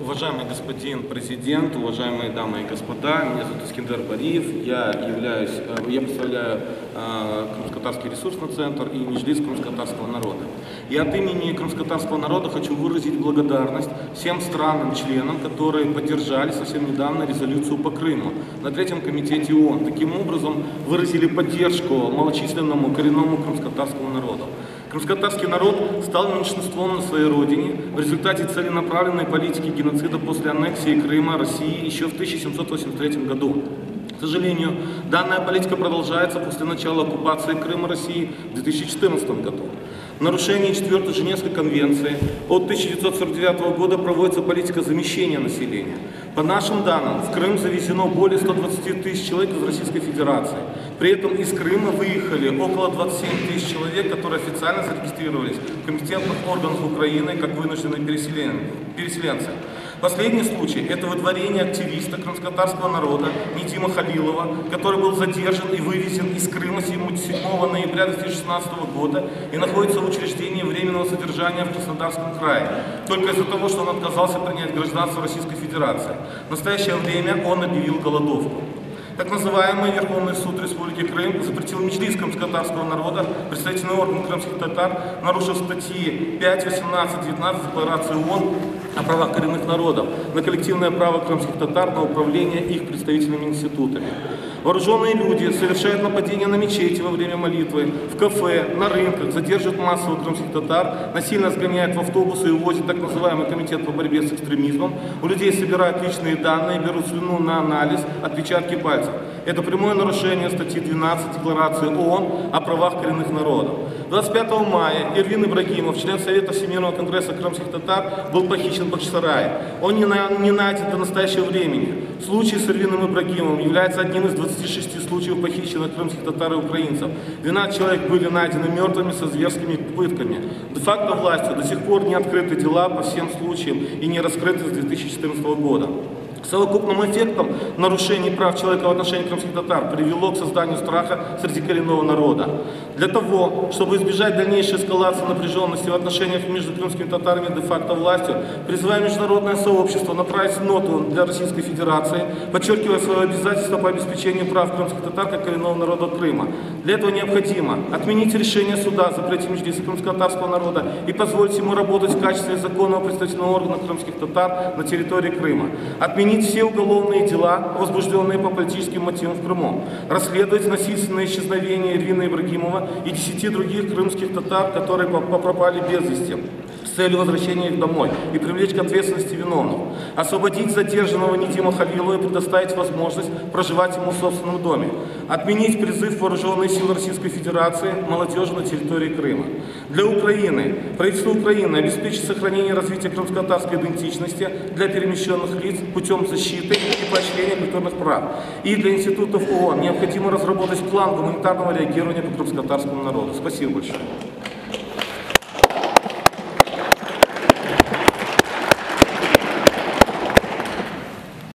Уважаемый господин президент, уважаемые дамы и господа, меня зовут Искендер Бариев, я представляю Крымско-Татарский ресурсный центр и Меджлис крымско-татарского народа. И от имени крымско-татарского народа хочу выразить благодарность всем странам-членам, которые поддержали совсем недавно резолюцию по Крыму на Третьем комитете ООН. Таким образом выразили поддержку малочисленному коренному крымско-татарскому народу. Крымско-татарский народ стал меньшинством на своей родине в результате целенаправленной политики геноцида после аннексии Крыма России еще в 1783 году. К сожалению, данная политика продолжается после начала оккупации Крыма России в 2014 году. В нарушении 4-й Женевской конвенции от 1949 года проводится политика замещения населения. По нашим данным, в Крым завезено более 120 тысяч человек из Российской Федерации. При этом из Крыма выехали около 27 тысяч человек, которые официально зарегистрировались в компетентных органах Украины как вынужденные переселенцы. Последний случай – это выдворение активиста крымско-татарского народа Нидима Халилова, который был задержан и вывезен из Крыма 7 ноября 2016 года и находится в учреждении временного содержания в Краснодарском крае, только из-за того, что он отказался принять гражданство Российской Федерации. В настоящее время он объявил голодовку. Так называемый Верховный суд Республики Крым запретил Меджлис крымско-татарского народа, представительный орган крымских татар, нарушив статьи 5, 18, 19 Декларации ООН о правах коренных народов, на коллективное право крымских татар на управление их представительными институтами. Вооруженные люди совершают нападения на мечети во время молитвы, в кафе, на рынках, задерживают массово крымских татар, насильно сгоняют в автобусы и увозят так называемый комитет по борьбе с экстремизмом. У людей собирают личные данные, берут слюну на анализ, отпечатки пальцев. Это прямое нарушение статьи 12 Декларации ООН о правах коренных народов. 25 мая Эрвин Ибрагимов, член Совета Всемирного конгресса крымских татар, был похищен в Бахчисарае. Он не найден до настоящего времени. Случай с Эрвином Ибрагимовым является одним из 26 случаев похищенных крымских татар и украинцев. 12 человек были найдены мертвыми со зверскими пытками. Де-факто властью до сих пор не открыты дела по всем случаям и не раскрыты с 2014 года. Совокупным эффектом нарушений прав человека в отношении крымских татар привело к созданию страха среди коренного народа. Для того, чтобы избежать дальнейшей эскалации напряженности в отношениях между крымскими татарами и де-факто властью, призываем международное сообщество направить ноту для Российской Федерации, подчеркивая свое обязательство по обеспечению прав крымских татар как коренного народа Крыма. Для этого необходимо отменить решение суда о запрете Меджлиса крымско-татарского народа и позволить ему работать в качестве законного представительного органа крымских татар на территории Крыма. Отменить все уголовные дела, возбужденные по политическим мотивам в Крыму. Расследовать насильственное исчезновение Эрвина Ибрагимова и 10 других крымских татар, которые пропали без вести, с целью возвращения их домой и привлечь к ответственности виновных. Освободить задержанного Нидима Халилова и предоставить возможность проживать ему в собственном доме. Отменить призыв вооруженных сил Российской Федерации молодежи на территории Крыма. Для Украины правительство Украины обеспечит сохранение и развитие крымско-татарской идентичности для перемещенных лиц путем защиты и поощрения культурных прав. И для институтов ООН необходимо разработать план гуманитарного реагирования по крымско-татарскому народу. Спасибо большое.